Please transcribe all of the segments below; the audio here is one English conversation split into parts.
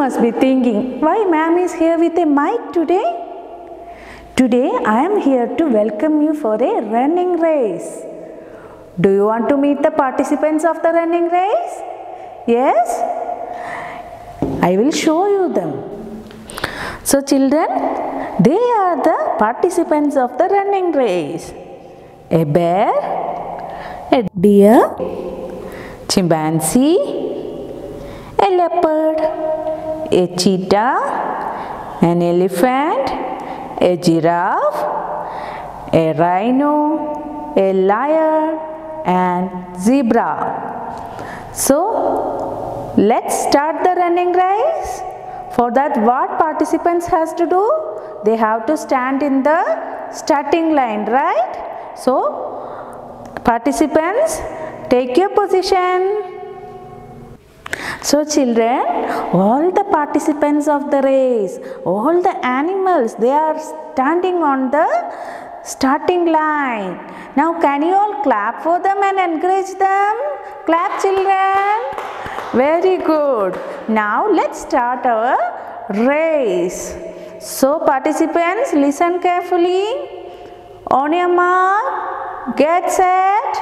must be thinking, why ma'am is here with a mic today? Today I am here to welcome you for a running race. Do you want to meet the participants of the running race? Yes? I will show you them. So children, they are the participants of the running race. A bear, a deer, chimpanzee, a leopard, a cheetah, an elephant, a giraffe, a rhino, a lion and zebra. So let's start the running race. For that, what participants has to do? They have to stand in the starting line, right? So participants, take your position. So children, all the participants of the race, all the animals, they are standing on the starting line. Now can you all clap for them and encourage them? Clap children. Very good. Now let's start our race. So participants, listen carefully. On your mark, get set,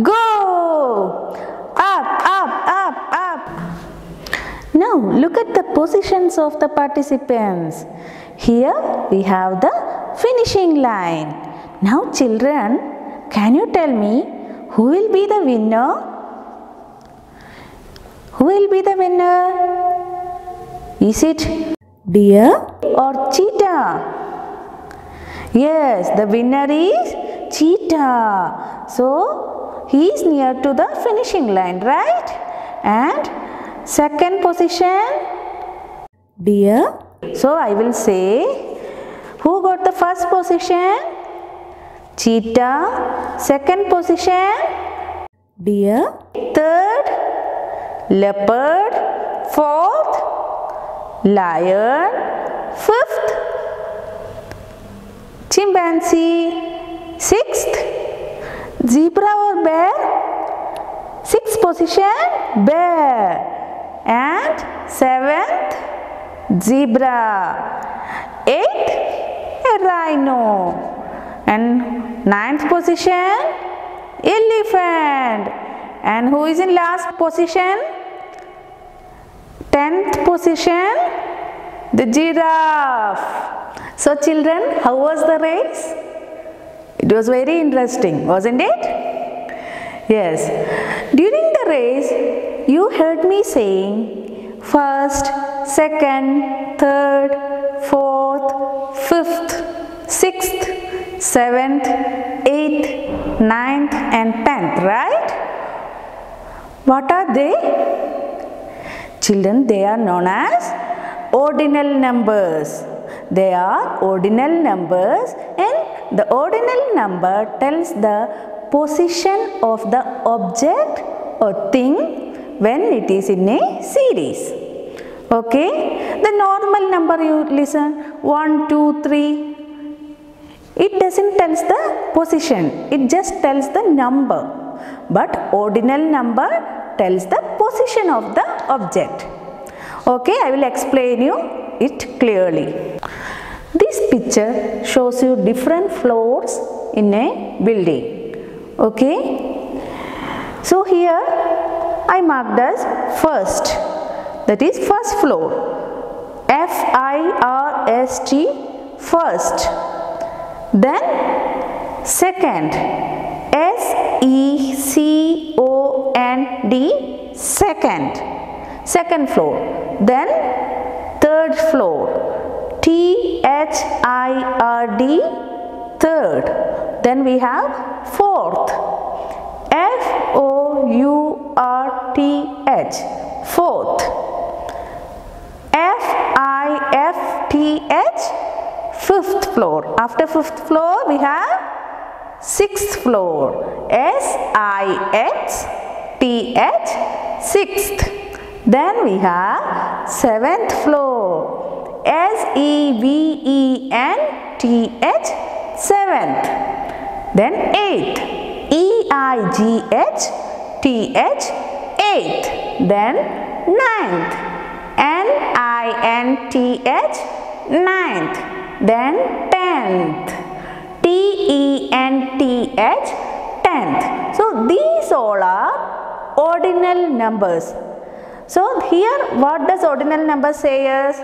go. Up, up, up, up. Now look at the positions of the participants. Here we have the finishing line. Now children, can you tell me who will be the winner? Who will be the winner? Is it deer or cheetah? Yes, the winner is cheetah. So he is near to the finishing line, right? And second position, deer. So I will say, who got the first position? Cheetah. Second position, deer. Third, leopard. Fourth, lion. Fifth, chimpanzee. Sixth, zebra or bear. Sixth position, bear. And seventh, zebra. Eighth, a rhino. And ninth position, elephant. And who is in last position? 10th position, the giraffe. So children, how was the race? It was very interesting, wasn't it? Yes. During the race, you heard me saying first, second, third, fourth, fifth, sixth, 7th, 8th, 9th and 10th, right? What are they? Children, they are known as ordinal numbers. They are ordinal numbers and the ordinal number tells the position of the object or thing when it is in a series. Okay? The normal number, you listen, 1, 2, 3. It doesn't tell the position, it just tells the number. But ordinal number tells the position of the object. Okay, I will explain you it clearly. This picture shows you different floors in a building. Okay, so here I marked as first, that is first floor, F-I-R-S-T, first. Then second, S-E-C-O-N-D, second, second floor. Then third floor, T-H-I-R-D, third. Then we have fourth, F-O-U-R-T-H, fourth. F-I-F-T-H, fifth floor. After fifth floor we have sixth floor, S-I-X-T-H, sixth. Then we have seventh floor, S-E-V-E-N-T-H, seventh. Then eighth, E-I-G-H-T-H, eighth. Then ninth, N-I T-I-N-T-H, ninth. Then tenth, T-E-N-T-H, tenth. So these all are ordinal numbers. So here what does ordinal number say is?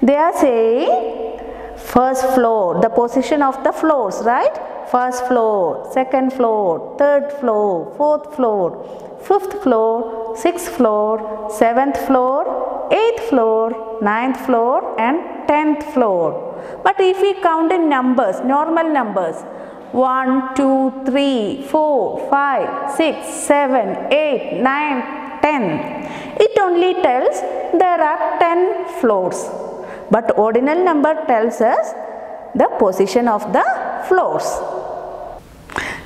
They are saying first floor, the position of the floors, right? First floor, second floor, third floor, fourth floor, fifth floor, sixth floor, seventh floor, eighth floor, ninth floor and 10th floor. But if we count in numbers, normal numbers, 1, 2, 3, 4, 5, 6, 7, 8, 9, 10. It only tells there are 10 floors. But ordinal number tells us the position of the floors.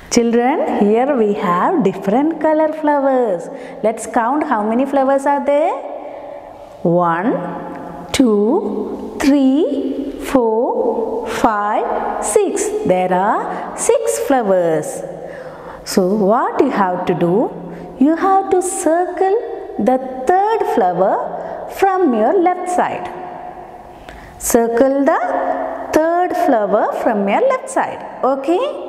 Children, here we have different color flowers. Let's count how many flowers are there. 1, 2, 3, 4, 5, 6. There are 6 flowers. So what you have to do? You have to circle the third flower from your left side. Circle the third flower from your left side. Okay?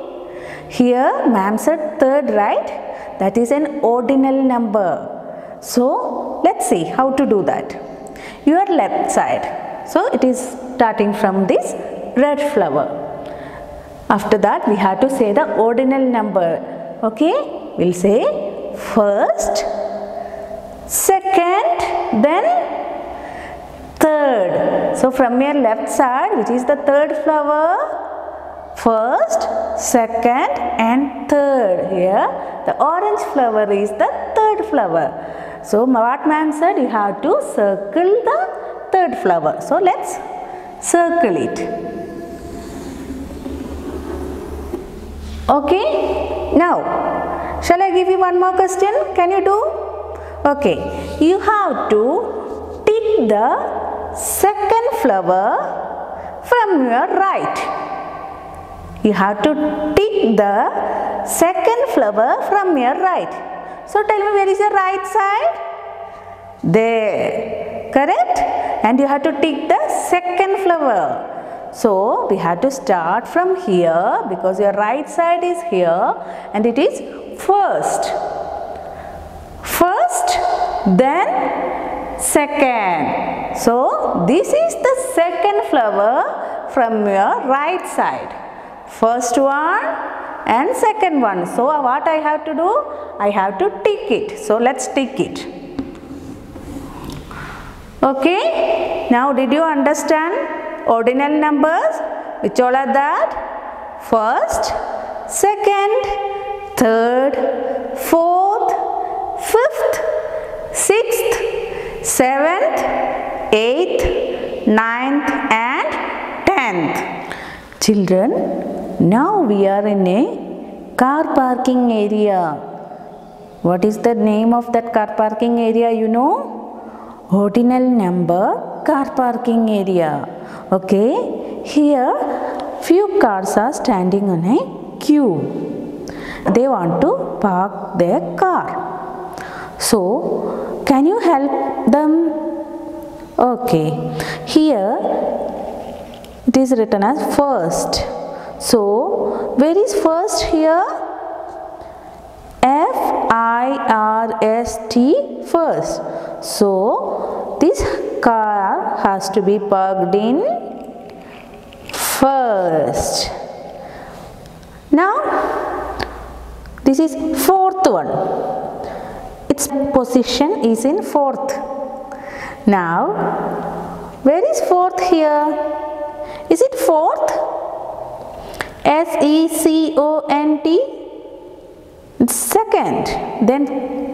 Here ma'am said third, right? That is an ordinal number. So let's see how to do that. Your left side. So it is starting from this red flower. After that we have to say the ordinal number. Okay? We'll say first, second, then third. So from your left side, which is the third flower, first, second and third. Here the orange flower is the third flower. So what ma'am said, you have to circle the third flower. So let's circle it. Okay. Now shall I give you one more question? Can you do? Okay. You have to tick the second flower from your right. You have to tick the second flower from your right. So tell me, where is your right side? There. Correct? And you have to tick the second flower. So we have to start from here because your right side is here and it is first. First, then second. So this is the second flower from your right side. First one and second one. So what I have to do? I have to tick it. So let's tick it. Okay. Now did you understand ordinal numbers? Which all are that? First, second, third, fourth, fifth, sixth, seventh, eighth, ninth and 10th. Children, now we are in a car parking area. What is the name of that car parking area, you know? Ordinal number car parking area. Okay, here few cars are standing on a queue. They want to park their car. So can you help them? Okay, here it is written as first. So where is first here? F-I-R-S-T, first. So this car has to be parked in first. Now this is fourth one. Its position is in fourth. Now where is fourth here? Is it fourth? S-E-C-O-N-T? Second. Then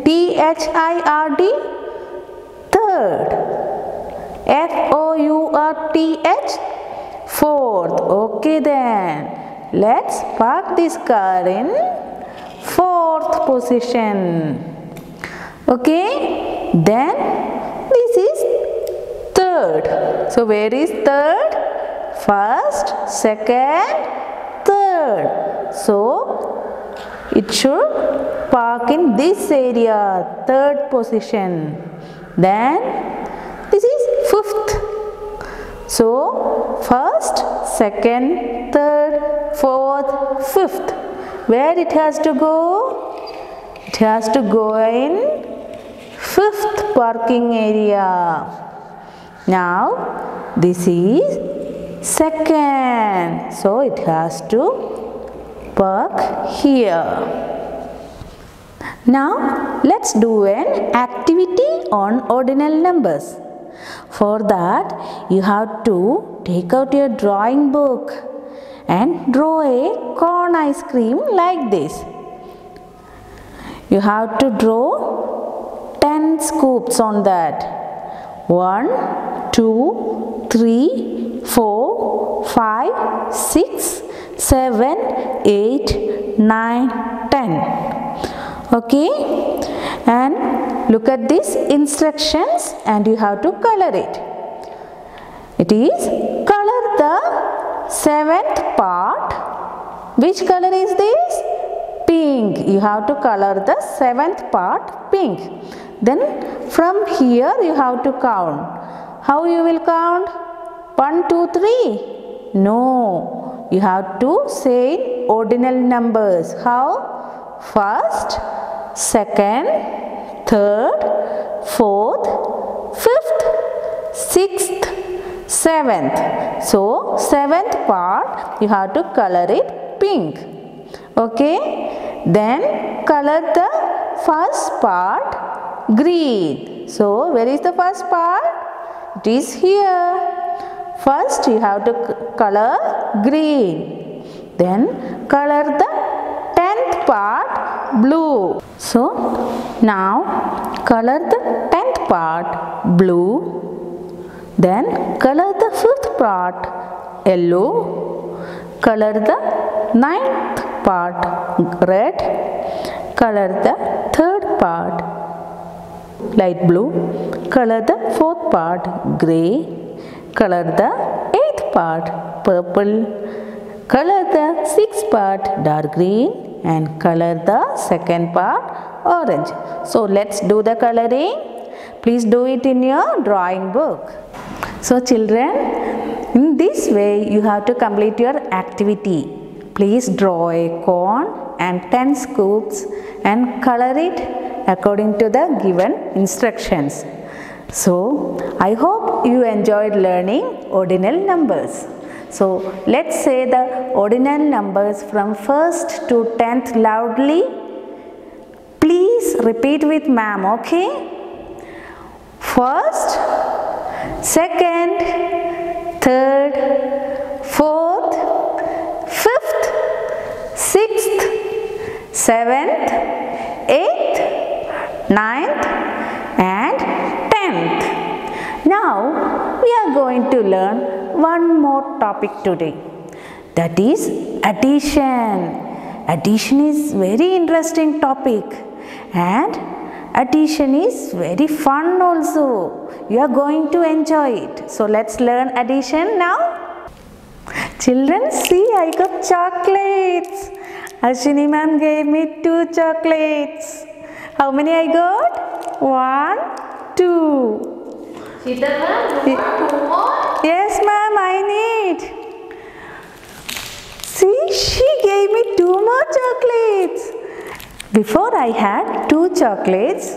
T-H-I-R-D? Third. F-O-U-R-T-H? Fourth. Okay then. Let's park this car in fourth position. Okay. Then this is third. So where is third? First, second, third. So it should park in this area, third position. Then this is So first, second, third, fourth, fifth. Where it has to go? It has to go in fifth parking area. Now this is second, so it has to park here. Now let's do an activity on ordinal numbers. For that, you have to take out your drawing book and draw a corn ice cream like this. You have to draw 10 scoops on that. 1, 2, 3, 4, 5, 6, 7, 8, 9, 10. Okay, and look at these instructions and you have to color it. It is color the 7th part. Which color is this? Pink. You have to color the 7th part pink. Then from here you have to count. How you will count? 1, 2, 3? No. You have to say ordinal numbers. How? First, second, third, fourth, fifth, sixth, seventh. So 7th part you have to color it pink. Okay, then color the first part green. So where is the first part? It is here. First you have to color green. Then color the 10th part blue. So now color the 10th part blue. Then color the 5th part yellow. Color the 9th part red. Color the 3rd part light blue. Color the 4th part grey. Color the 8th part purple. Color the 6th part dark green and color the 2nd part orange. So let's do the coloring. Please do it in your drawing book. So children, in this way you have to complete your activity. Please draw a cone and 10 scoops and color it according to the given instructions. So I hope you enjoyed learning ordinal numbers. So let's say the ordinal numbers from 1st to 10th loudly. Please repeat with ma'am, okay? First, second, third, fourth, fifth, sixth, seventh, eighth, ninth and 10th. Now we are going to learn one more topic today, that is addition. Addition is very interesting topic and addition is very fun also. You are going to enjoy it. So let's learn addition now. Children, see, I got chocolates. Ashwini ma'am gave me 2 chocolates. How many I got? 1, 2. Shita ma'am, you want 2 more? Yes ma'am, I need. See, she gave me 2 more chocolates. Before I had 2 chocolates,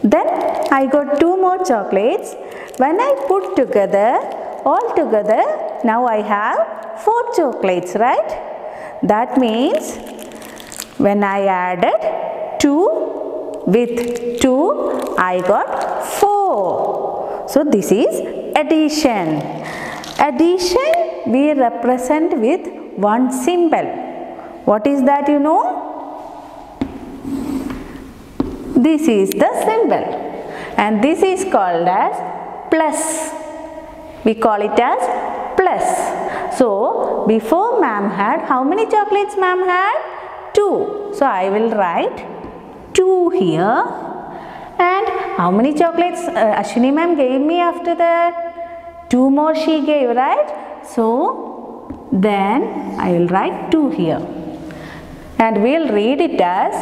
then I got 2 more chocolates. When I put together, all together, now I have 4 chocolates, right? That means when I added 2 with 2, I got 4. So this is addition. Addition we represent with one symbol. What is that, you know? This is the symbol and this is called as plus. We call it as plus. So before ma'am had, how many chocolates ma'am had? 2. So I will write 2 here. And how many chocolates Ashwini ma'am gave me after that? 2 more she gave, right? So then I will write 2 here. And we will read it as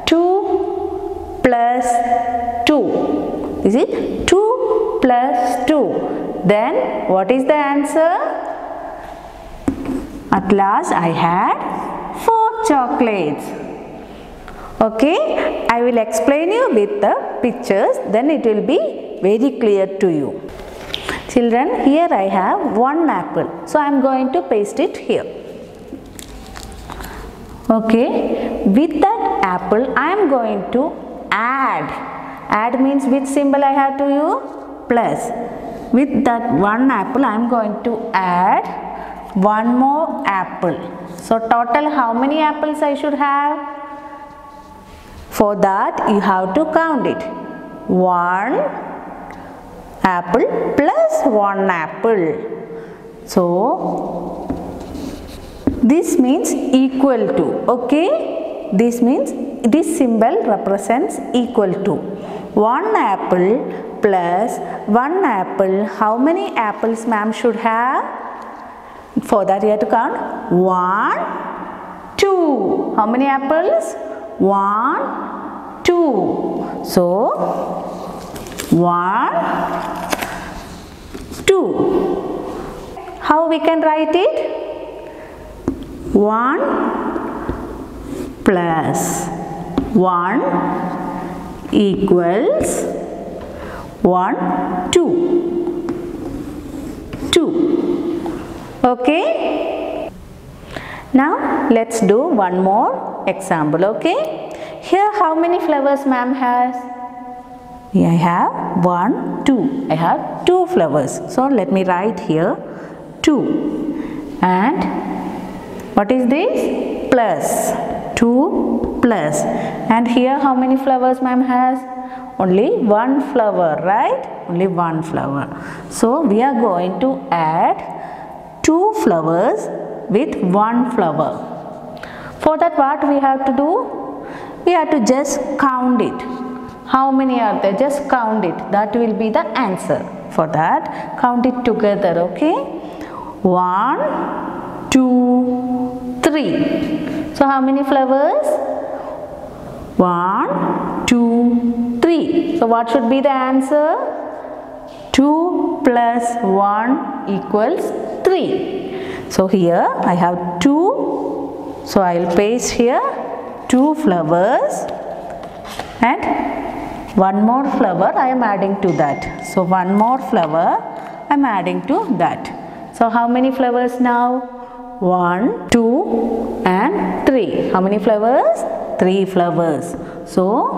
2 plus 2. This is 2 plus 2. Then what is the answer? At last I had 4 chocolates. Okay, I will explain you with the pictures, then it will be very clear to you. Children, here I have 1 apple. So I am going to paste it here. Okay, with that apple I am going to add. Add means which symbol I have to use? Plus. With that 1 apple I am going to add 1 more apple. So total how many apples I should have? For that you have to count it. 1 apple plus 1 apple. So this means equal to. Okay, this means this symbol represents equal to. 1 apple plus 1 apple. How many apples ma'am should have? For that you have to count 1, 2. How many apples? 1, 2. So 1, 2. How we can write it? 1 plus 1 equals 1, 2. 2. Okay. Now let's do one more example. Okay. Here how many flowers ma'am has? I have 1, 2. I have 2 flowers. So let me write here 2. And what is this? Plus. 2 plus. And here how many flowers ma'am has? Only 1 flower, right? Only 1 flower. So we are going to add 2 flowers with 1 flower. For that what we have to do? We have to just count it. How many are there? Just count it. That will be the answer. For that, count it together, okay? 1, 2, 3. So how many flowers? 1, 2, 3. So what should be the answer? 2 plus 1 equals 3. So here I have 2. So I will paste here 2 flowers and 1 more flower I am adding to that. So 1 more flower I am adding to that. So how many flowers now? 1, 2 and 3. How many flowers? 3 flowers. So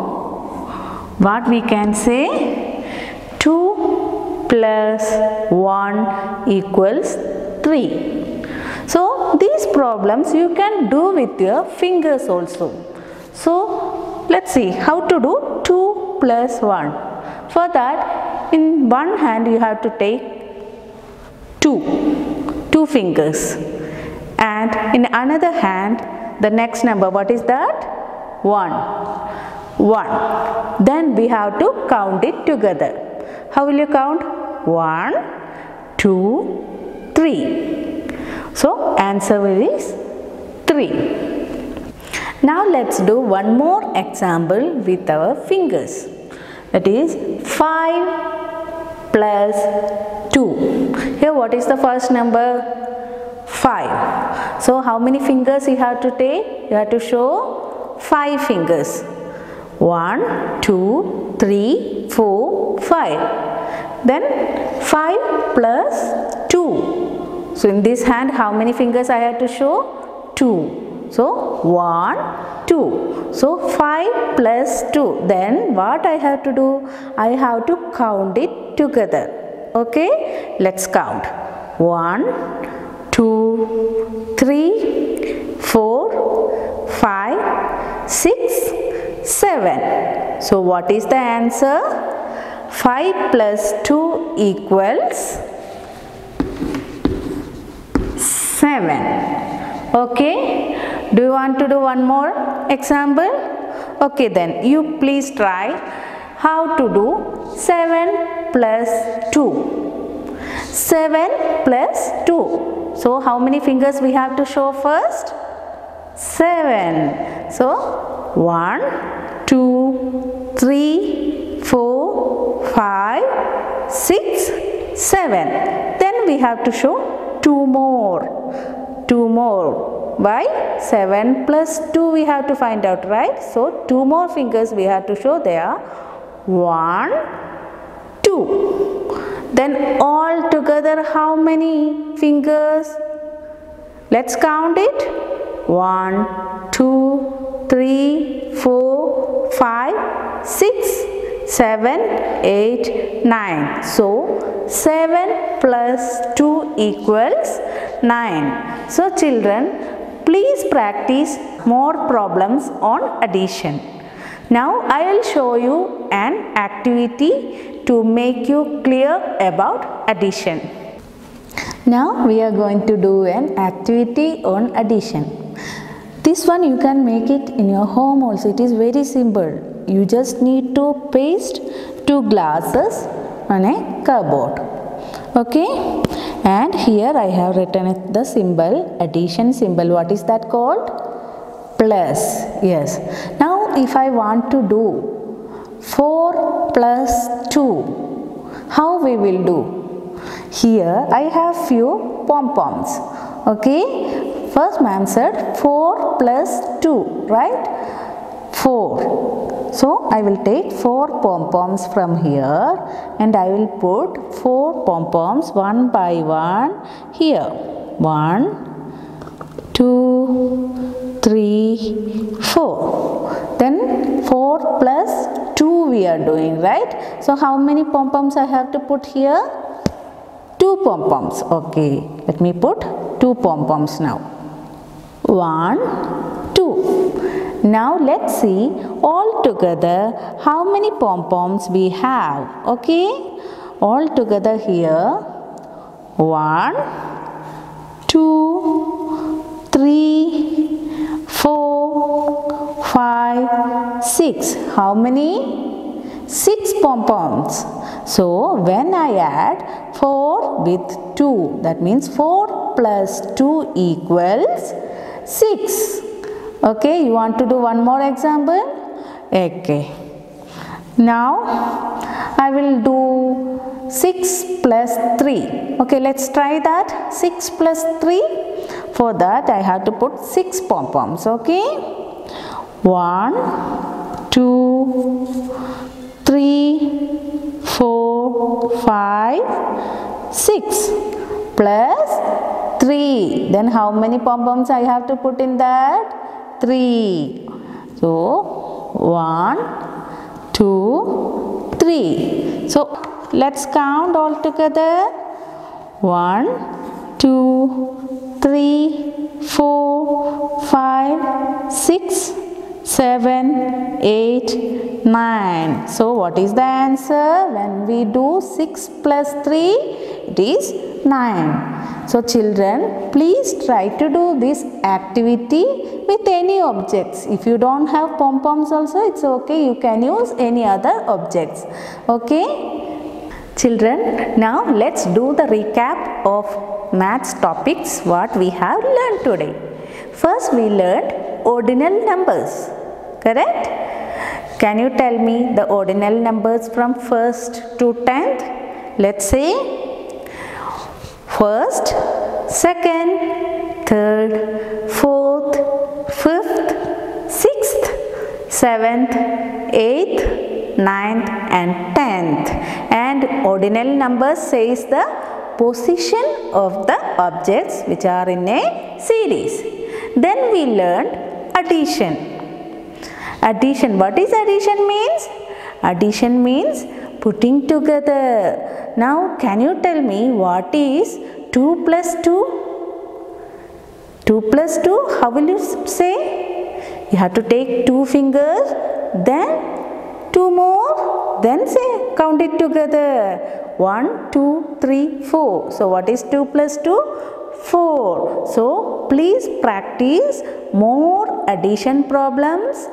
what we can say? 2 plus 1 equals 3. So these problems you can do with your fingers also. So let's see how to do 2 plus 1. For that, in one hand you have to take 2 fingers, and in another hand the next number, what is that? 1. Then we have to count it together. How will you count? 1, 2, 3. So answer is 3. Now let's do one more example with our fingers. That is 5 plus 2. Here what is the first number? 5. So how many fingers you have to take? You have to show 5 fingers. 1, 2, 3, 4, 5. Then 5 plus 2. So in this hand how many fingers I have to show? 2. So 1, 2. So 5 plus 2. Then what I have to do? I have to count it together. Okay, let's count. 1, 2, 3, 4, 5, 6, 7. So what is the answer? 5 plus 2 equals 7. Okay, do you want to do one more example? Okay, then you please try how to do 7 plus 2. 7 plus 2. So how many fingers we have to show first? 7. So 1, 2, 3, 4, 5, 6, 7. Then we have to show 2 more. 2 more. Why? 7 plus 2 we have to find out, right? So 2 more fingers we have to show there. 1, 2. Then all together how many fingers? Let's count it. 1, 2, 3, 4, 5, 6, 7, 8, 9. So 7 plus 2 equals 9. So children, please practice more problems on addition. Now I will show you an activity to make you clear about addition. Now we are going to do an activity on addition. This one you can make it in your home also. It is very simple. You just need to paste 2 glasses on a cupboard. Okay, and here I have written the symbol, addition symbol. What is that called? Plus. Yes. Now if I want to do 4 plus 2, how we will do? Here I have few pom-poms. Okay, first ma'am said 4 plus 2, right? 4. So I will take 4 pom-poms from here and I will put 4 pom-poms one by one here. 1, 2, 3, 4. Then 4 plus 2 we are doing, right? So how many pom-poms I have to put here? 2 pom-poms. Okay, let me put 2 pom-poms now. 1, 2. Now let's see all together how many pom-poms we have. Okay, all together here 1, 2, 3, 4, 5, 6. How many? 6 pom-poms. So when I add 4 with 2, that means 4 plus 2 equals 6. Okay, you want to do one more example? Okay. Now I will do 6 plus 3. Okay, let's try that. 6 plus 3. For that I have to put 6 pom-poms. Okay. 1, 2, 3, 4, 5, 6 plus 3. Then how many pom-poms I have to put in that? 3. So 1, 2, 3. So let's count all together. 1, 2, 3, 4, 5, 6, 7, 8, 9. So what is the answer? When we do 6 plus 3, it is 9. So children, please try to do this activity with any objects. If you don't have pom-poms also, it's okay. You can use any other objects. Okay? Children, now let's do the recap of maths topics what we have learned today. First we learned ordinal numbers. Correct? Can you tell me the ordinal numbers from 1st to 10th? Let's say 1st, 2nd, 3rd, 4th, 5th, 6th, 7th, 8th, 9th and 10th. And ordinal numbers says the position of the objects which are in a series. Then we learned addition. Addition. What is addition means? Addition means putting together. Now can you tell me what is 2 plus 2? 2 plus 2, how will you say? You have to take 2 fingers, then 2 more, then say count it together. 1, 2, 3, 4. So what is 2 plus 2? 4. So please practice more addition problems.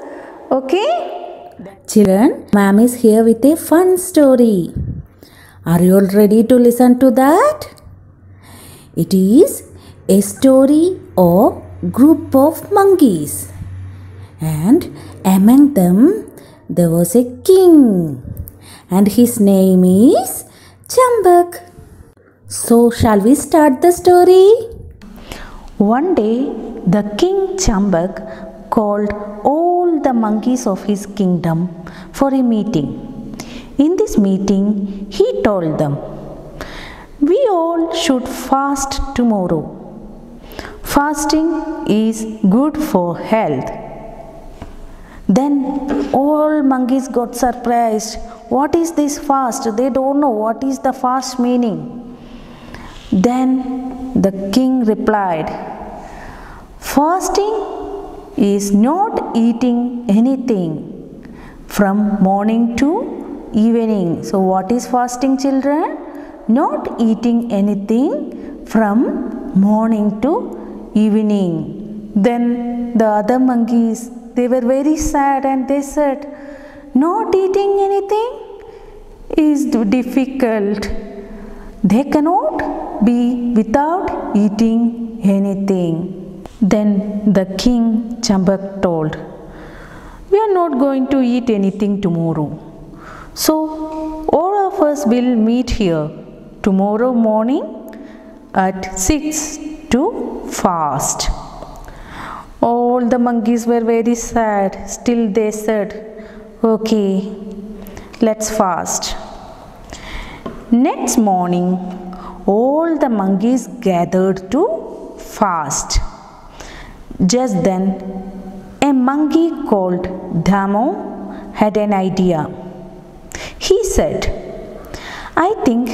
Okay? Children, ma'am is here with a fun story. Are you all ready to listen to that? It is a story of group of monkeys, and among them there was a king, and his name is Chambak. So, shall we start the story? One day, the king Chambak called all the monkeys of his kingdom for a meeting. In this meeting, he told them, "We all should fast tomorrow. Fasting is good for health." Then all monkeys got surprised. What is this fast? They don't know what is the fast meaning. Then the king replied, "Fasting is not eating anything from morning to evening." So what is fasting, children? Not eating anything from morning to evening. Then the other monkeys, they were very sad and they said, "Not eating anything is difficult. They cannot be without eating anything." Then the king Chambak told, "We are not going to eat anything tomorrow. So all of us will meet here tomorrow morning at 6 to fast." All the monkeys were very sad. Still they said, "Okay, let's fast." Next morning, all the monkeys gathered to fast. Just then, a monkey called Damo had an idea. He said, "I think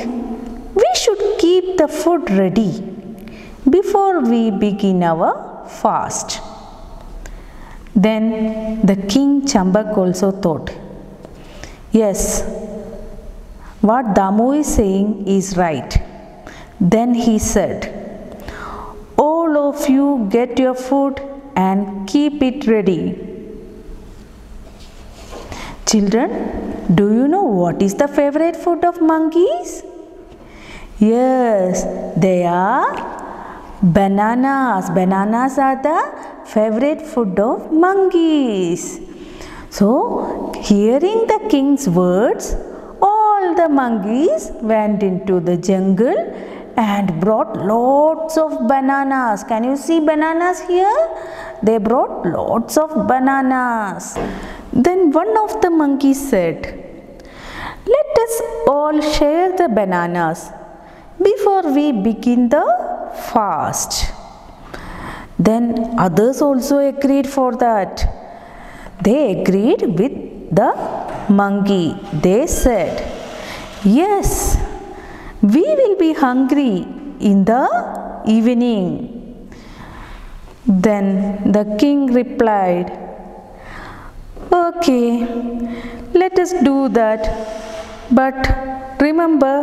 we should keep the food ready before we begin our fast." Then the king Chambak also thought, "Yes, what Damu is saying is right." Then he said, "All of you get your food and keep it ready." Children, do you know what is the favorite food of monkeys? Yes, they are bananas. Bananas are the favorite food of monkeys. So, hearing the king's words, all the monkeys went into the jungle and brought lots of bananas. Can you see bananas here? They brought lots of bananas. Then one of the monkeys said, "Let us all share the bananas before we begin the fast." Then others also agreed for that. They agreed with the monkey. They said, "Yes, we will be hungry in the evening." Then the king replied, "Okay, let us do that. But remember,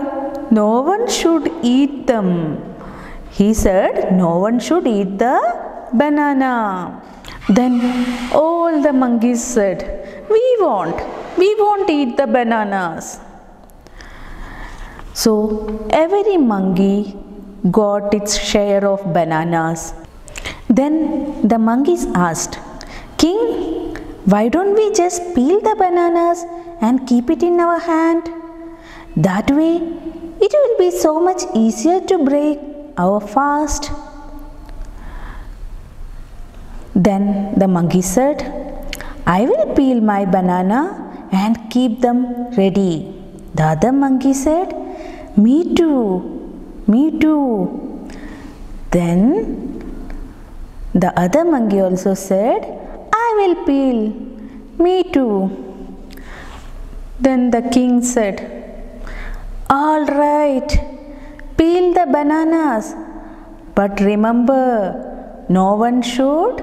no one should eat them." He said, "No one should eat the banana." Then all the monkeys said, we won't eat the bananas." So every monkey got its share of bananas. Then the monkeys asked, "King, why don't we just peel the bananas and keep it in our hand? That way it will be so much easier to break our fast." Then the monkey said, "I will peel my banana and keep them ready." The other monkey said, "Me too, me too." Then the other monkey also said, "I will peel, me too." Then the king said, "All right, peel the bananas, but remember, no one should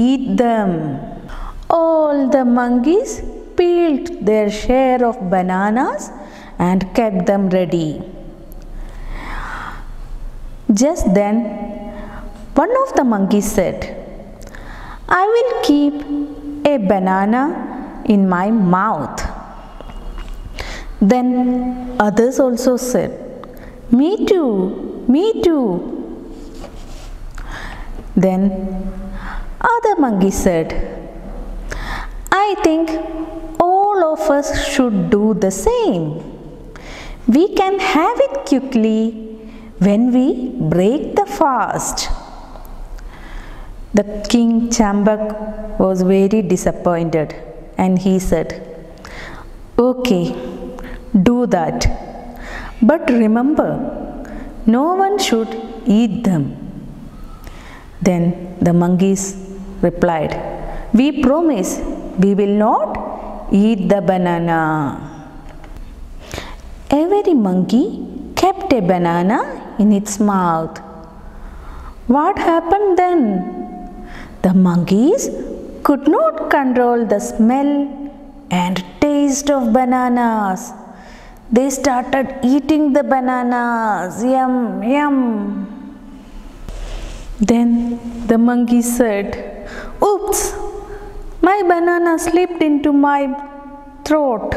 eat them." All the monkeys peeled their share of bananas and kept them ready. Just then, one of the monkeys said, "I will keep a banana in my mouth." Then others also said, "Me too, me too." Then other monkey said, "I think all of us should do the same. We can have it quickly when we break the fast? The king Chambak was very disappointed and he said, "Okay, do that. But remember, no one should eat them." Then the monkeys replied, "We promise we will not eat the banana." Every monkey kept a banana in its mouth. What happened then? The monkeys could not control the smell and taste of bananas. They started eating the bananas. Yum, yum. Then the monkey said, "Oops, my banana slipped into my throat.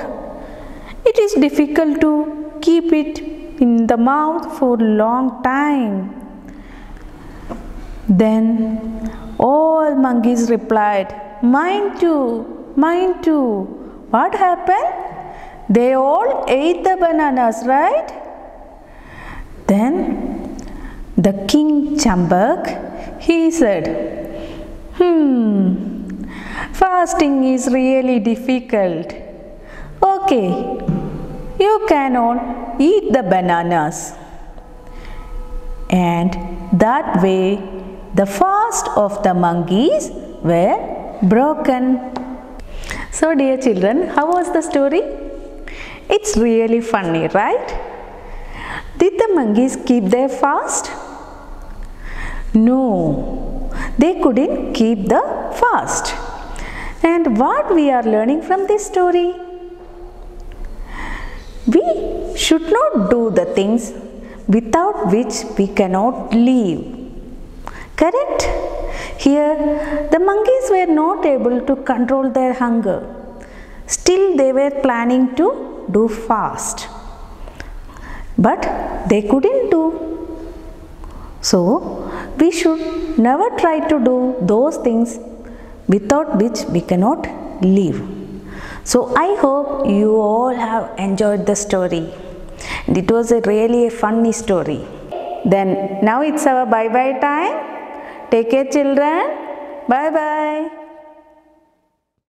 It is difficult to keep it in the mouth for a long time." Then all monkeys replied, "Mine too, mine too." What happened? They all ate the bananas, right? Then the king Chambak, he said, "Fasting is really difficult. Okay, you can all eat the bananas." And that way the fast of the monkeys were broken. So dear children, how was the story? It's really funny, right? Did the monkeys keep their fast? No, they couldn't keep the fast. And what we are learning from this story? We should not do the things without which we cannot live. Correct? Here, the monkeys were not able to control their hunger. Still, they were planning to do fast. But they couldn't do. So, we should never try to do those things without which we cannot live. So, I hope you all have enjoyed the story. And it was really a funny story. Then, now it's our bye-bye time. Take care children. Bye-bye.